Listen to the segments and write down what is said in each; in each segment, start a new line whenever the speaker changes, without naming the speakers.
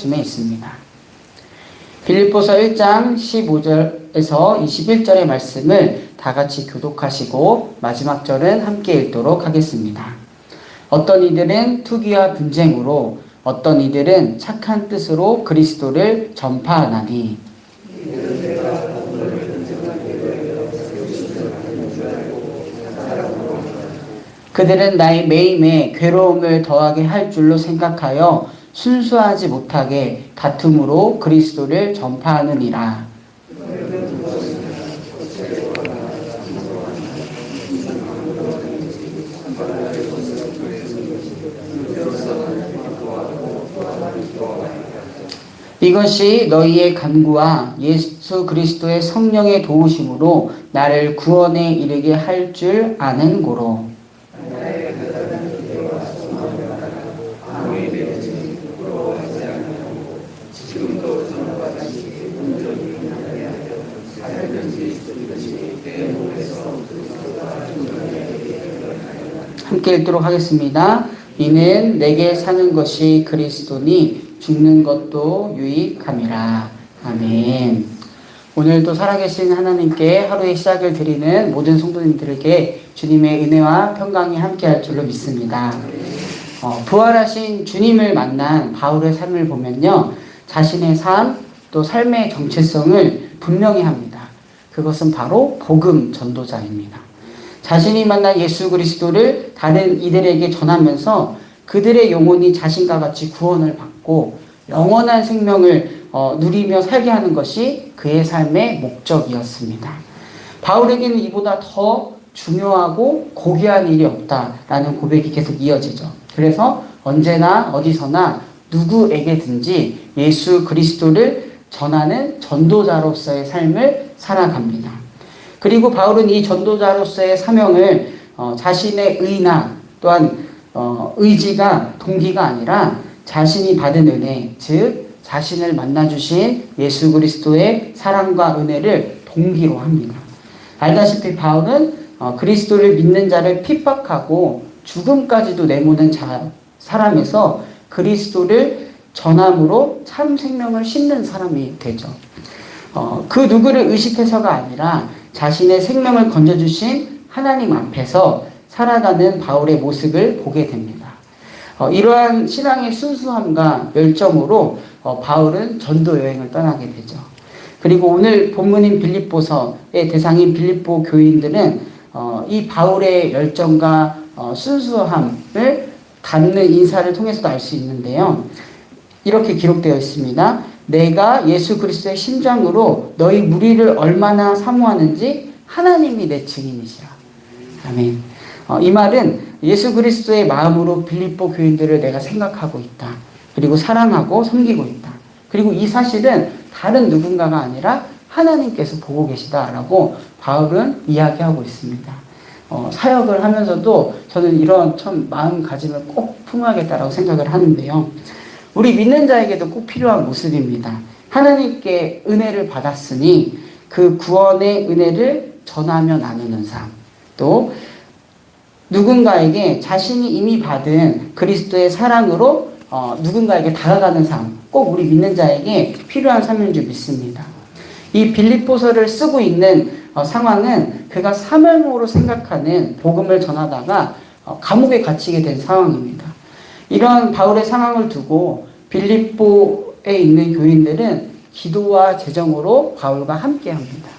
초록쯤에 있습니다. 빌립보서 1장 15절에서 21절의 말씀을 다 같이 교독하시고 마지막 절은 함께 읽도록 하겠습니다. 어떤 이들은 투기와 분쟁으로, 어떤 이들은 착한 뜻으로 그리스도를 전파하나니, 그들은 나의 매임에 괴로움을 더하게 할 줄로 생각하여 순수하지 못하게 다툼으로 그리스도를 전파하느니라. 이것이 너희의 간구와 예수 그리스도의 성령의 도우심으로 나를 구원에 이르게 할 줄 아는 고로. 함께 읽도록 하겠습니다. 이는 내게 사는 것이 그리스도니 죽는 것도 유익함이라. 아멘. 오늘도 살아계신 하나님께 하루의 시작을 드리는 모든 성도님들에게 주님의 은혜와 평강이 함께할 줄로 믿습니다. 부활하신 주님을 만난 바울의 삶을 보면요, 자신의 삶, 또 삶의 정체성을 분명히 합니다. 그것은 바로 복음 전도자입니다. 자신이 만난 예수 그리스도를 다른 이들에게 전하면서 그들의 영혼이 자신과 같이 구원을 받고 영원한 생명을 누리며 살게 하는 것이 그의 삶의 목적이었습니다. 바울에게는 이보다 더 중요하고 고귀한 일이 없다라는 고백이 계속 이어지죠. 그래서 언제나 어디서나 누구에게든지 예수 그리스도를 전하는 전도자로서의 삶을 살아갑니다. 그리고 바울은 이 전도자로서의 사명을 자신의 의나 또한 의지가 동기가 아니라 자신이 받은 은혜, 즉 자신을 만나주신 예수 그리스도의 사랑과 은혜를 동기로 합니다. 알다시피 바울은 그리스도를 믿는 자를 핍박하고 죽음까지도 내모는 사람에서 그리스도를 전함으로 참 생명을 심는 사람이 되죠. 그 누구를 의식해서가 아니라 자신의 생명을 건져주신 하나님 앞에서 살아가는 바울의 모습을 보게 됩니다. 이러한 신앙의 순수함과 열정으로 바울은 전도 여행을 떠나게 되죠. 그리고 오늘 본문인 빌립보서의 대상인 빌립보 교인들은 이 바울의 열정과 순수함을 갖는 인사를 통해서도 알 수 있는데요. 이렇게 기록되어 있습니다. 내가 예수 그리스도의 심장으로 너희 무리를 얼마나 사모하는지 하나님이 내 증인이시라. 아멘. 이 말은 예수 그리스도의 마음으로 빌립보 교인들을 내가 생각하고 있다. 그리고 사랑하고 섬기고 있다. 그리고 이 사실은 다른 누군가가 아니라 하나님께서 보고 계시다라고 바울은 이야기하고 있습니다. 사역을 하면서도 저는 이런 참 마음가짐을 꼭 품어야겠다라고 생각을 하는데요. 우리 믿는 자에게도 꼭 필요한 모습입니다. 하나님께 은혜를 받았으니 그 구원의 은혜를 전하며 나누는 삶, 또 누군가에게 자신이 이미 받은 그리스도의 사랑으로 누군가에게 다가가는 삶, 꼭 우리 믿는 자에게 필요한 삶인 줄 믿습니다. 이 빌립보서를 쓰고 있는 상황은 그가 사명으로 생각하는 복음을 전하다가 감옥에 갇히게 된 상황입니다. 이러한 바울의 상황을 두고 빌립보에 있는 교인들은 기도와 재정으로 바울과 함께합니다.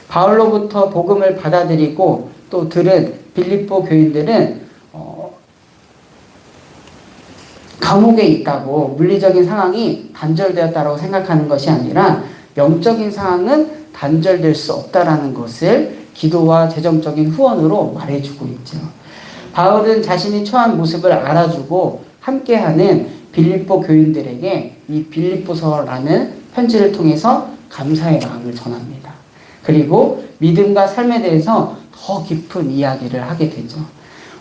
바울로부터 복음을 받아들이고 또 들은 빌립보 교인들은 감옥에 있다고 물리적인 상황이 단절되었다고 생각하는 것이 아니라 영적인 상황은 단절될 수 없다라는 것을 기도와 재정적인 후원으로 말해주고 있죠. 바울은 자신이 처한 모습을 알아주고 함께하는 빌립보 교인들에게 이 빌립보서라는 편지를 통해서 감사의 마음을 전합니다. 그리고 믿음과 삶에 대해서 더 깊은 이야기를 하게 되죠.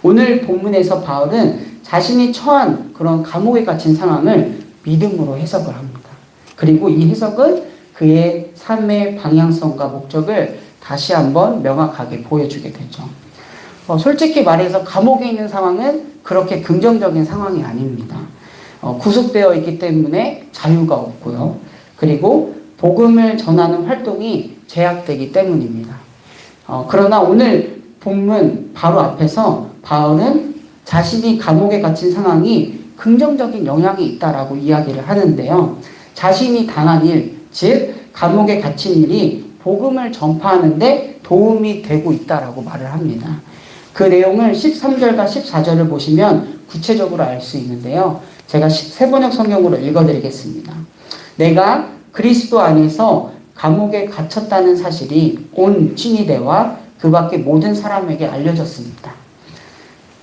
오늘 본문에서 바울은 자신이 처한 그런 감옥에 갇힌 상황을 믿음으로 해석을 합니다. 그리고 이 해석은 그의 삶의 방향성과 목적을 다시 한번 명확하게 보여주게 되죠. 솔직히 말해서 감옥에 있는 상황은 그렇게 긍정적인 상황이 아닙니다. 구속되어 있기 때문에 자유가 없고요. 그리고 복음을 전하는 활동이 제약되기 때문입니다. 그러나 오늘 본문 바로 앞에서 바울은 자신이 감옥에 갇힌 상황이 긍정적인 영향이 있다라고 이야기를 하는데요. 자신이 당한 일, 즉 감옥에 갇힌 일이 복음을 전파하는데 도움이 되고 있다라고 말을 합니다. 그 내용을 13절과 14절을 보시면 구체적으로 알 수 있는데요. 제가 세번역 성경으로 읽어드리겠습니다. 내가 그리스도 안에서 감옥에 갇혔다는 사실이 온 찌니데와 그 밖의 모든 사람에게 알려졌습니다.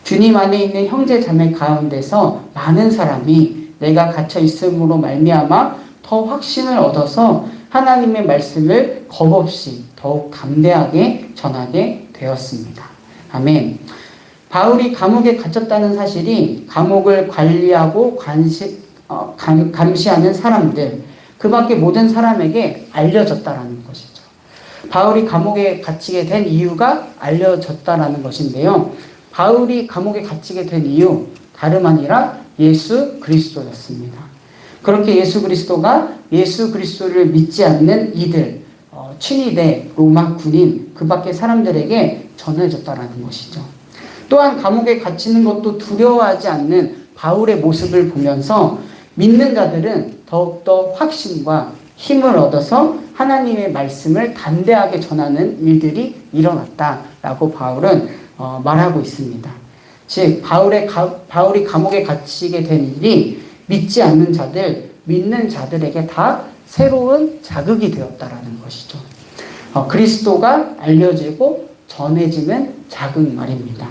주님 안에 있는 형제 자매 가운데서 많은 사람이 내가 갇혀 있음으로 말미암아 더 확신을 얻어서 하나님의 말씀을 겁없이 더욱 담대하게 전하게 되었습니다. 아멘. 바울이 감옥에 갇혔다는 사실이 감옥을 관리하고 감시하는 사람들, 그 밖에 모든 사람에게 알려졌다라는 것이죠. 바울이 감옥에 갇히게 된 이유가 알려졌다라는 것인데요. 바울이 감옥에 갇히게 된 이유, 다름 아니라 예수 그리스도였습니다. 그렇게 예수 그리스도를 믿지 않는 이들, 튀니대, 로마 군인, 그 밖의 사람들에게 전해졌다라는 것이죠. 또한 감옥에 갇히는 것도 두려워하지 않는 바울의 모습을 보면서 믿는 자들은 더욱더 확신과 힘을 얻어서 하나님의 말씀을 담대하게 전하는 일들이 일어났다라고 바울은 말하고 있습니다. 즉 바울이 감옥에 갇히게 된 일이 믿지 않는 자들, 믿는 자들에게 다 새로운 자극이 되었다라는 것이죠. 그리스도가 알려지고 전해지는 자극 말입니다.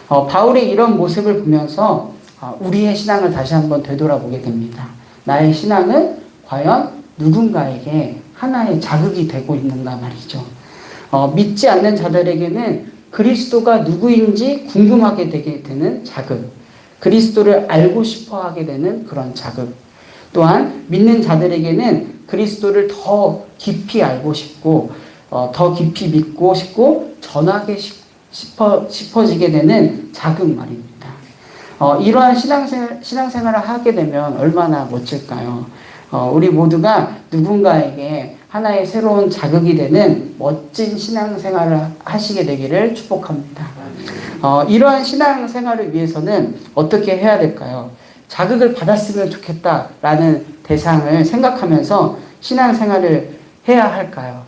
바울의 이런 모습을 보면서 우리의 신앙을 다시 한번 되돌아보게 됩니다. 나의 신앙은 과연 누군가에게 하나의 자극이 되고 있는가 말이죠. 믿지 않는 자들에게는 그리스도가 누구인지 궁금하게 되게 되는 자극, 그리스도를 알고 싶어 하게 되는 그런 자극, 또한 믿는 자들에게는 그리스도를 더 깊이 알고 싶고 더 깊이 믿고 싶고 전하게 싶어지게 되는 자극 말입니다. 이러한 신앙생활을 하게 되면 얼마나 멋질까요? 우리 모두가 누군가에게 하나의 새로운 자극이 되는 멋진 신앙생활을 하시게 되기를 축복합니다. 이러한 신앙생활을 위해서는 어떻게 해야 될까요? 자극을 받았으면 좋겠다라는 대상을 생각하면서 신앙생활을 해야 할까요?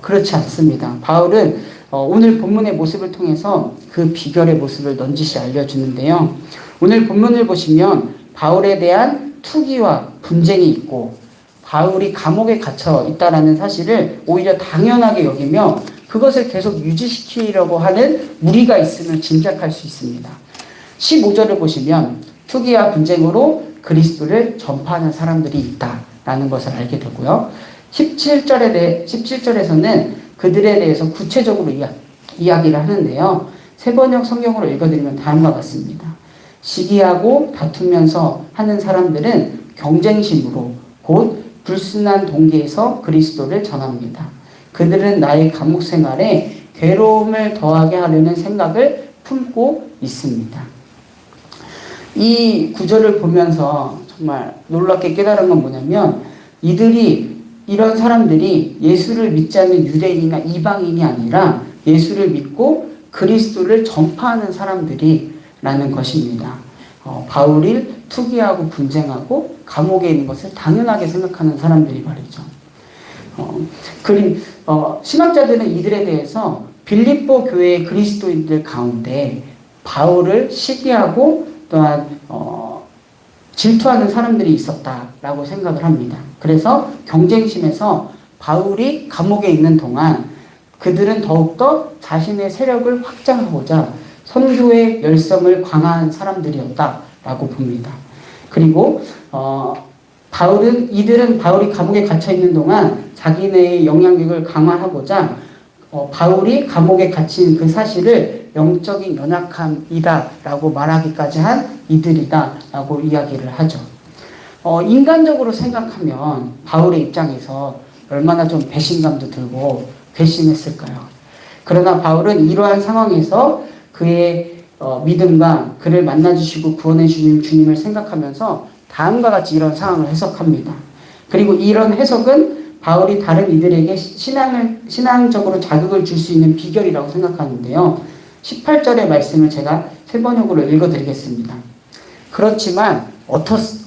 그렇지 않습니다. 바울은 오늘 본문의 모습을 통해서 그 비결의 모습을 넌지시 알려주는데요. 오늘 본문을 보시면 바울에 대한 투기와 분쟁이 있고 바울이 감옥에 갇혀 있다는 사실을 오히려 당연하게 여기며 그것을 계속 유지시키려고 하는 무리가 있음을 짐작할 수 있습니다. 15절을 보시면 투기와 분쟁으로 그리스도를 전파하는 사람들이 있다라는 것을 알게 되고요. 17절에서는 그들에 대해서 구체적으로 이야기를 하는데요. 세번역 성경으로 읽어드리면 다음과 같습니다. 시기하고 다투면서 하는 사람들은 경쟁심으로 곧 불순한 동기에서 그리스도를 전합니다. 그들은 나의 감옥 생활에 괴로움을 더하게 하려는 생각을 품고 있습니다. 이 구절을 보면서 정말 놀랍게 깨달은 건 뭐냐면 이런 사람들이 예수를 믿지 않는 유대인이나 이방인이 아니라 예수를 믿고 그리스도를 전파하는 사람들이라는 것입니다. 바울이 투기하고 분쟁하고 감옥에 있는 것을 당연하게 생각하는 사람들이 말이죠. 신학자들은 이들에 대해서 빌립보 교회의 그리스도인들 가운데 바울을 시기하고 또한 질투하는 사람들이 있었다라고 생각을 합니다. 그래서 경쟁심에서 바울이 감옥에 있는 동안 그들은 더욱더 자신의 세력을 확장하고자 선교의 열성을 강화한 사람들이었다라고 봅니다. 그리고 이들은 바울이 감옥에 갇혀 있는 동안 자기네의 영향력을 강화하고자 바울이 감옥에 갇힌 그 사실을 영적인 연약함이다라고 말하기까지 한 이들이다라고 이야기를 하죠. 인간적으로 생각하면 바울의 입장에서 얼마나 좀 배신감도 들고 괘씸했을까요? 그러나 바울은 이러한 상황에서 그의 믿음과 그를 만나주시고 구원해 주신 주님을 생각하면서 다음과 같이 이런 상황을 해석합니다. 그리고 이런 해석은 바울이 다른 이들에게 신앙적으로 자극을 줄 수 있는 비결이라고 생각하는데요. 18절의 말씀을 제가 세번역으로 읽어드리겠습니다. 그렇지만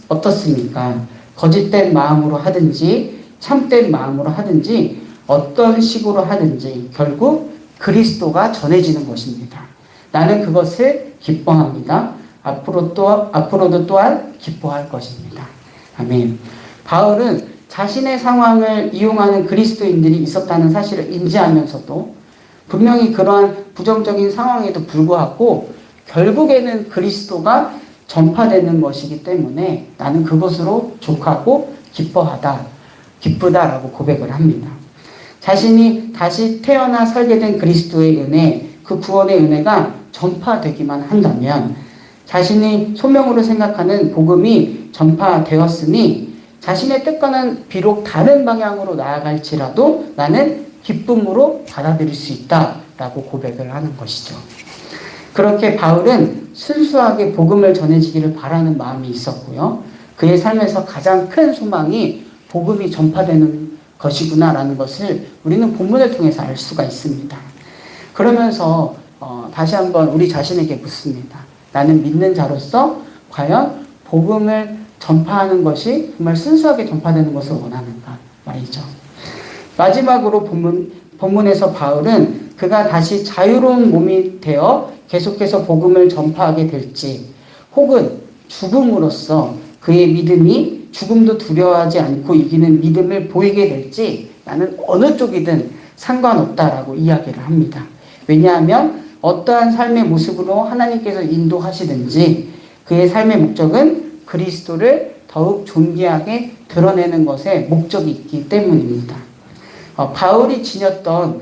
어떻습니까? 거짓된 마음으로 하든지 참된 마음으로 하든지 어떤 식으로 하든지 결국 그리스도가 전해지는 것입니다. 나는 그것을 기뻐합니다. 앞으로도 또한 기뻐할 것입니다. 아멘. 바울은 자신의 상황을 이용하는 그리스도인들이 있었다는 사실을 인지하면서도 분명히 그러한 부정적인 상황에도 불구하고 결국에는 그리스도가 전파되는 것이기 때문에 나는 그것으로 족하고 기쁘다라고 고백을 합니다. 자신이 다시 태어나 살게 된 그리스도의 은혜, 그 구원의 은혜가 전파되기만 한다면 자신이 소명으로 생각하는 복음이 전파되었으니 자신의 뜻과는 비록 다른 방향으로 나아갈지라도 나는 기쁨으로 받아들일 수 있다라고 고백을 하는 것이죠. 그렇게 바울은 순수하게 복음을 전해지기를 바라는 마음이 있었고요. 그의 삶에서 가장 큰 소망이 복음이 전파되는 것이구나라는 것을 우리는 본문을 통해서 알 수가 있습니다. 그러면서 다시 한번 우리 자신에게 묻습니다. 나는 믿는 자로서 과연 복음을 전파하는 것이 정말 순수하게 전파되는 것을 원하는가 말이죠. 마지막으로 본문에서 바울은 그가 다시 자유로운 몸이 되어 계속해서 복음을 전파하게 될지 혹은 죽음으로써 그의 믿음이 죽음도 두려워하지 않고 이기는 믿음을 보이게 될지 나는 어느 쪽이든 상관없다라고 이야기를 합니다. 왜냐하면 어떠한 삶의 모습으로 하나님께서 인도하시든지 그의 삶의 목적은 그리스도를 더욱 존귀하게 드러내는 것에 목적이 있기 때문입니다. 바울이 지녔던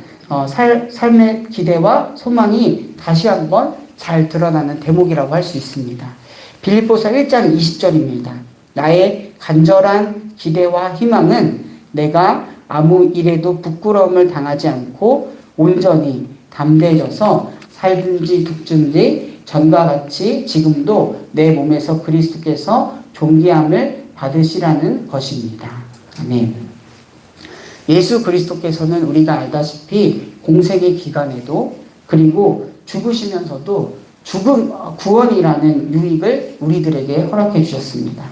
삶의 기대와 소망이 다시 한번 잘 드러나는 대목이라고 할 수 있습니다. 빌립보서 1장 20절입니다. 나의 간절한 기대와 희망은 내가 아무 일에도 부끄러움을 당하지 않고 온전히 담대해져서 살든지 죽든지 전과 같이 지금도 내 몸에서 그리스도께서 존귀함을 받으시라는 것입니다. 아멘. 예수 그리스도께서는 우리가 알다시피 공생의 기간에도 그리고 죽으시면서도 구원이라는 유익을 우리들에게 허락해 주셨습니다.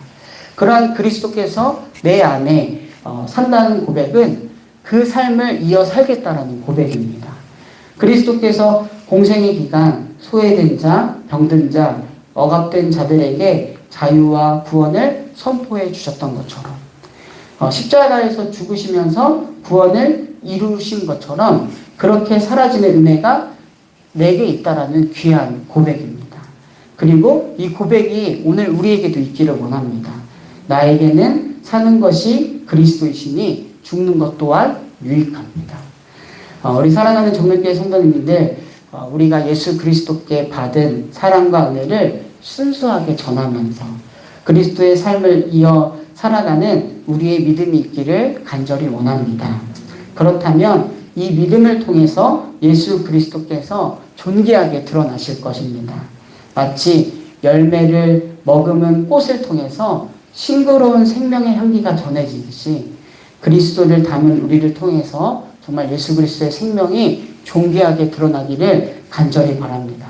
그러한 그리스도께서 내 안에 산다는 고백은 그 삶을 이어 살겠다라는 고백입니다. 그리스도께서 공생의 기간 소외된 자, 병든 자, 억압된 자들에게 자유와 구원을 선포해 주셨던 것처럼 십자가에서 죽으시면서 구원을 이루신 것처럼 그렇게 사라지는 은혜가 내게 있다라는 귀한 고백입니다. 그리고 이 고백이 오늘 우리에게도 있기를 원합니다. 나에게는 사는 것이 그리스도이시니 죽는 것 또한 유익합니다. 우리 사랑하는 정밀교회 성도님들, 우리가 예수 그리스도께 받은 사랑과 은혜를 순수하게 전하면서 그리스도의 삶을 이어 살아가는 우리의 믿음이 있기를 간절히 원합니다. 그렇다면 이 믿음을 통해서 예수 그리스도께서 존귀하게 드러나실 것입니다. 마치 열매를 머금은 꽃을 통해서 싱그러운 생명의 향기가 전해지듯이 그리스도를 담은 우리를 통해서 정말 예수 그리스도의 생명이 존귀하게 드러나기를 간절히 바랍니다.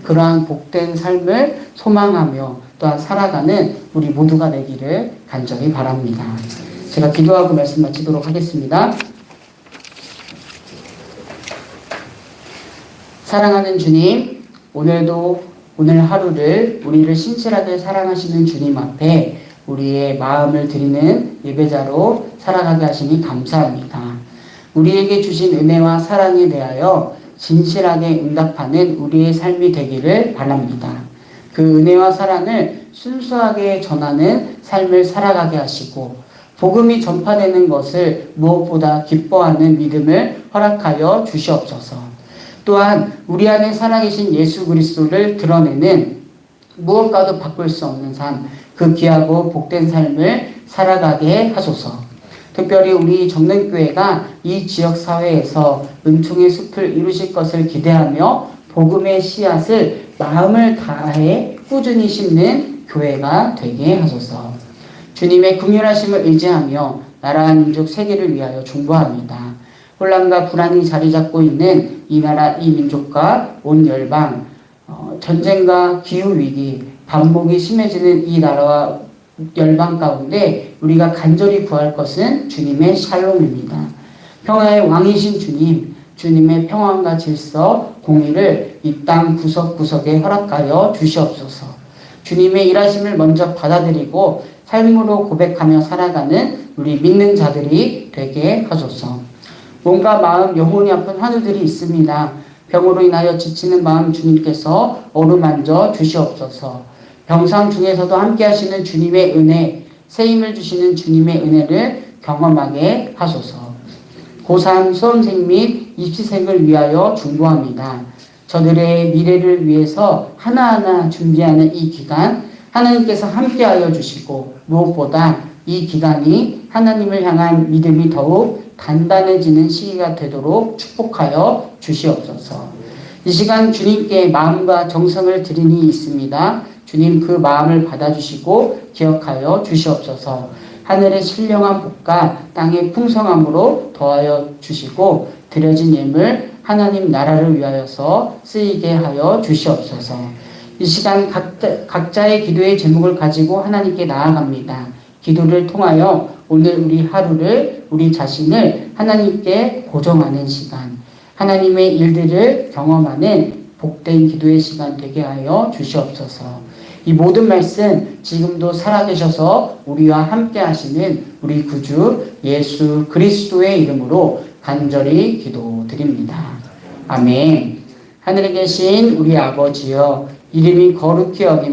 그러한 복된 삶을 소망하며 또한 살아가는 우리 모두가 되기를 간절히 바랍니다. 제가 기도하고 말씀 마치도록 하겠습니다. 사랑하는 주님, 오늘 하루를 우리를 신실하게 사랑하시는 주님 앞에 우리의 마음을 드리는 예배자로 살아가게 하시니 감사합니다. 우리에게 주신 은혜와 사랑에 대하여 진실하게 응답하는 우리의 삶이 되기를 바랍니다. 그 은혜와 사랑을 순수하게 전하는 삶을 살아가게 하시고 복음이 전파되는 것을 무엇보다 기뻐하는 믿음을 허락하여 주시옵소서. 또한 우리 안에 살아계신 예수 그리스도를 드러내는 무엇과도 바꿀 수 없는 삶, 그 귀하고 복된 삶을 살아가게 하소서. 특별히 우리 정릉교회가 이 지역사회에서 은총의 숲을 이루실 것을 기대하며 복음의 씨앗을 마음을 다해 꾸준히 심는 교회가 되게 하소서. 주님의 긍휼하심을 의지하며 나라와 민족 세계를 위하여 중보합니다. 혼란과 불안이 자리 잡고 있는 이 나라, 이 민족과 온 열방, 전쟁과 기후위기, 반목이 심해지는 이 나라와 열방 가운데 우리가 간절히 구할 것은 주님의 샬롬입니다. 평화의 왕이신 주님, 주님의 평안과 질서, 공의를 이 땅 구석구석에 허락하여 주시옵소서. 주님의 일하심을 먼저 받아들이고 삶으로 고백하며 살아가는 우리 믿는 자들이 되게 하소서. 몸과 마음, 영혼이 아픈 환우들이 있습니다. 병으로 인하여 지치는 마음 주님께서 어루만져 주시옵소서. 병상 중에서도 함께 하시는 주님의 은혜, 새 힘을 주시는 주님의 은혜를 경험하게 하소서. 고3 수험생 및 입시생을 위하여 중보합니다. 저들의 미래를 위해서 하나하나 준비하는 이 기간, 하나님께서 함께하여 주시고 무엇보다 이 기간이 하나님을 향한 믿음이 더욱 단단해지는 시기가 되도록 축복하여 주시옵소서. 이 시간 주님께 마음과 정성을 드리니 있습니다. 주님 그 마음을 받아주시고 기억하여 주시옵소서. 하늘의 신령한 복과 땅의 풍성함으로 더하여 주시고 드려진 예물 하나님 나라를 위하여서 쓰이게 하여 주시옵소서. 이 시간 각자의 기도의 제목을 가지고 하나님께 나아갑니다. 기도를 통하여 오늘 우리 하루를, 우리 자신을 하나님께 고정하는 시간, 하나님의 일들을 경험하는 복된 기도의 시간 되게 하여 주시옵소서. 이 모든 말씀 지금도 살아계셔서 우리와 함께 하시는 우리 구주 예수 그리스도의 이름으로 간절히 기도드립니다. 아멘. 하늘에 계신 우리 아버지여, 이름이 거룩히 여김